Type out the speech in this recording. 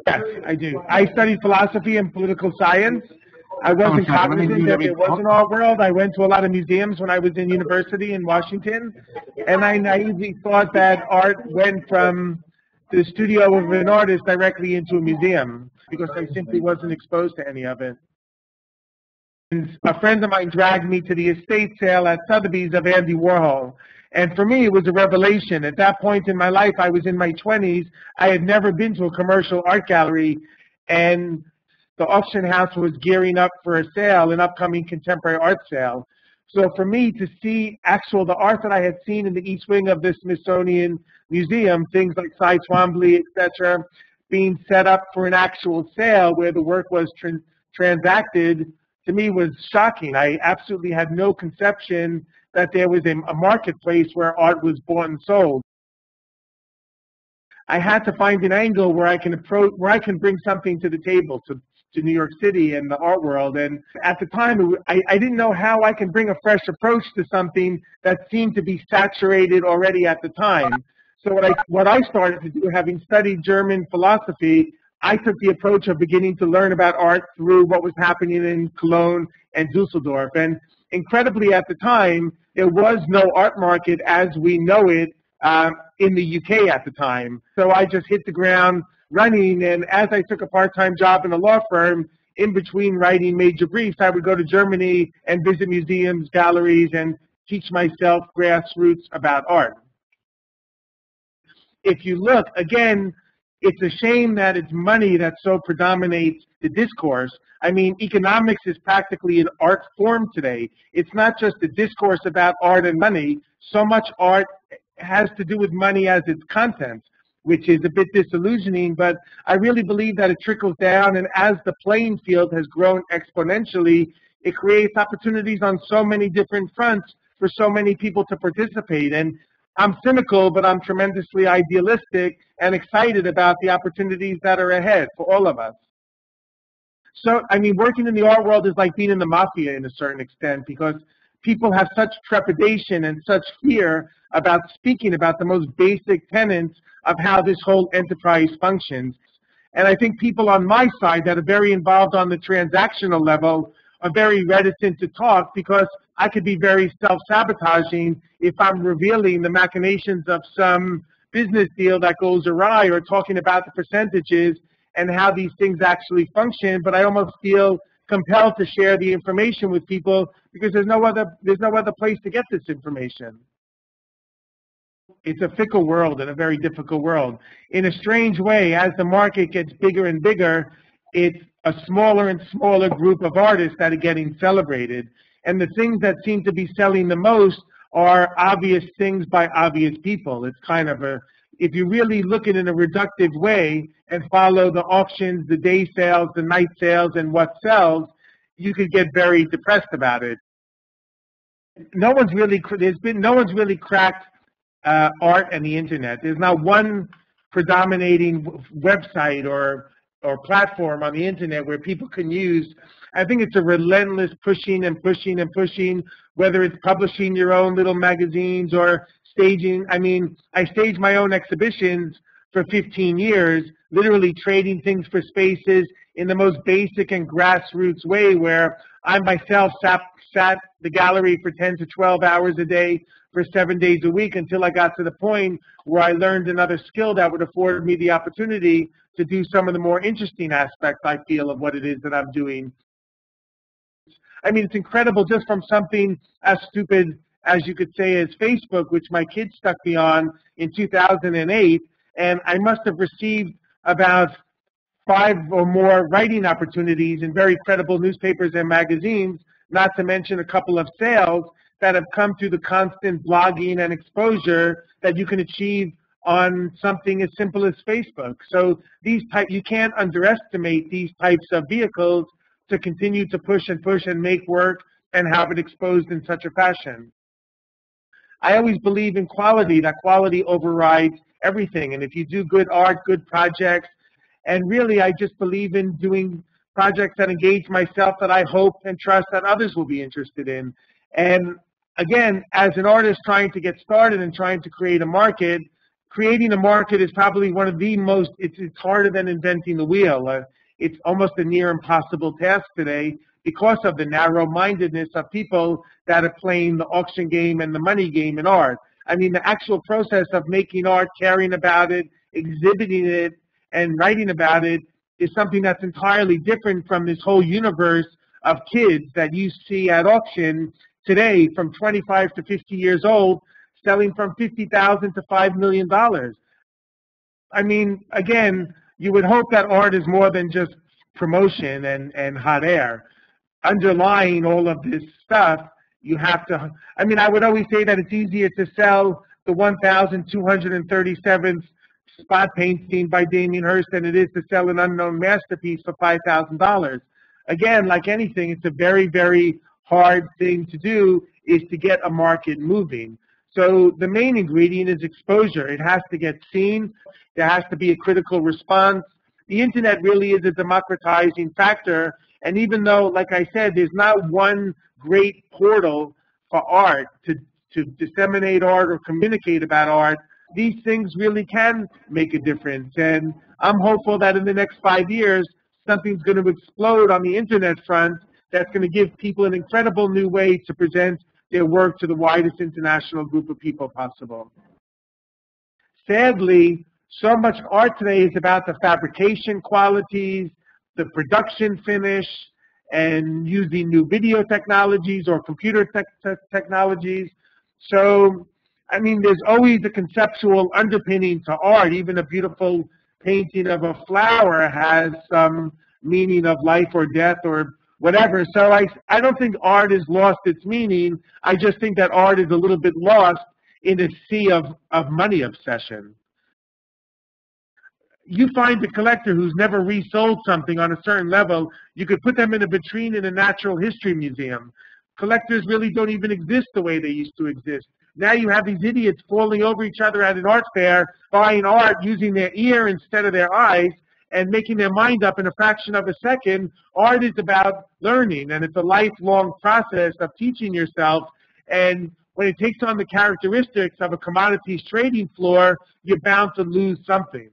Yes, I do. I studied philosophy and political science. I Oh, wasn't Schachter, let me cognizant do that that. there was an art world. I went to a lot of museums when I was in university in Washington, and I naively thought that art went from the studio of an artist directly into a museum because I simply wasn't exposed to any of it. And a friend of mine dragged me to the estate sale at Sotheby's of Andy Warhol. And for me, it was a revelation. At that point in my life, I was in my 20s. I had never been to a commercial art gallery, and the auction house was gearing up for a sale, an upcoming contemporary art sale. So for me to see the art that I had seen in the East Wing of the Smithsonian Museum, things like Cy Twombly, etc., being set up for an actual sale where the work was transacted, to me was shocking. I absolutely had no conception that there was a marketplace where art was bought and sold. I had to find an angle where I can bring something to the table to New York City and the art world. And at the time, I didn't know how I can bring a fresh approach to something that seemed to be saturated already at the time. So what I started to do, having studied German philosophy, I took the approach of beginning to learn about art through what was happening in Cologne and Dusseldorf. And incredibly, at the time, there was no art market as we know it in the UK at the time. So I just hit the ground running, and as I took a part-time job in a law firm, in between writing major briefs, I would go to Germany and visit museums, galleries, and teach myself grassroots about art. If you look, again, it's a shame that it's money that so predominates the discourse. I mean, economics is practically an art form today. It's not just a discourse about art and money. So much art has to do with money as its content, which is a bit disillusioning, but I really believe that it trickles down, and as the playing field has grown exponentially, it creates opportunities on so many different fronts for so many people to participate. And I'm cynical, but I'm tremendously idealistic and excited about the opportunities that are ahead for all of us. So, I mean, working in the art world is like being in the mafia in a certain extent, because people have such trepidation and such fear about speaking about the most basic tenets of how this whole enterprise functions. And I think people on my side that are very involved on the transactional level are very reticent to talk, because I could be very self-sabotaging if I'm revealing the machinations of some business deal that goes awry, or talking about the percentages and how these things actually function. But I almost feel compelled to share the information with people because there's no other place to get this information. It's a fickle world and a very difficult world. In a strange way, as the market gets bigger and bigger, it's a smaller and smaller group of artists that are getting celebrated. And the things that seem to be selling the most are obvious things by obvious people. It's kind of if you really look at it in a reductive way and follow the auctions, the day sales, the night sales, and what sells, you could get very depressed about it. No one's really cracked art and the internet. There's not one predominating website or platform on the internet where people can use. I think it's a relentless pushing and pushing and pushing, whether it's publishing your own little magazines or staging. I mean, I staged my own exhibitions for 15 years, literally trading things for spaces in the most basic and grassroots way, where I myself sat the gallery for 10 to 12 hours a day for 7 days a week, until I got to the point where I learned another skill that would afford me the opportunity to do some of the more interesting aspects, I feel, of what it is that I'm doing. I mean, it's incredible, just from something as stupid as you could say as Facebook, which my kids stuck me on in 2008, and I must have received about 5 or more writing opportunities in very credible newspapers and magazines, not to mention a couple of sales that have come through the constant blogging and exposure that you can achieve on something as simple as Facebook. So you can't underestimate these types of vehicles to continue to push and make work and have it exposed in such a fashion. I always believe in quality, that quality overrides everything. And if you do good art, good projects, and really I just believe in doing projects that engage myself, that I hope and trust that others will be interested in. And again, as an artist trying to get started and trying to create a market, creating a market is probably one of the most, it's harder than inventing the wheel. It's almost a near impossible task today because of the narrow-mindedness of people that are playing the auction game and the money game in art. I mean, the actual process of making art, caring about it, exhibiting it, and writing about it is something that's entirely different from this whole universe of kids that you see at auction today from 25 to 50 years old, selling from $50,000 to $5 million. I mean, again, you would hope that art is more than just promotion and hot air. Underlying all of this stuff, you have to, I mean, I would always say that it's easier to sell the 1,237th spot painting by Damien Hirst than it is to sell an unknown masterpiece for $5,000. Again, like anything, it's a very, very hard thing to do, is to get a market moving. So the main ingredient is exposure. It has to get seen. There has to be a critical response. The internet really is a democratizing factor. And even though, like I said, there's not one great portal for art to disseminate art or communicate about art, these things really can make a difference. And I'm hopeful that in the next 5 years, something's going to explode on the internet front that's going to give people an incredible new way to present their work to the widest international group of people possible. Sadly, so much art today is about the fabrication qualities, the production finish, and using new video technologies or computer technologies. So, I mean, there's always a conceptual underpinning to art. Even a beautiful painting of a flower has some meaning of life or death or whatever. So I don't think art has lost its meaning. I just think that art is a little bit lost in a sea of money obsession. You find a collector who's never resold something on a certain level, you could put them in a vitrine in a natural history museum. Collectors really don't even exist the way they used to exist. Now you have these idiots falling over each other at an art fair, buying art using their ear instead of their eyes, and making their mind up in a fraction of a second. Art is about learning, and it's a lifelong process of teaching yourself. And when it takes on the characteristics of a commodities trading floor, you're bound to lose something.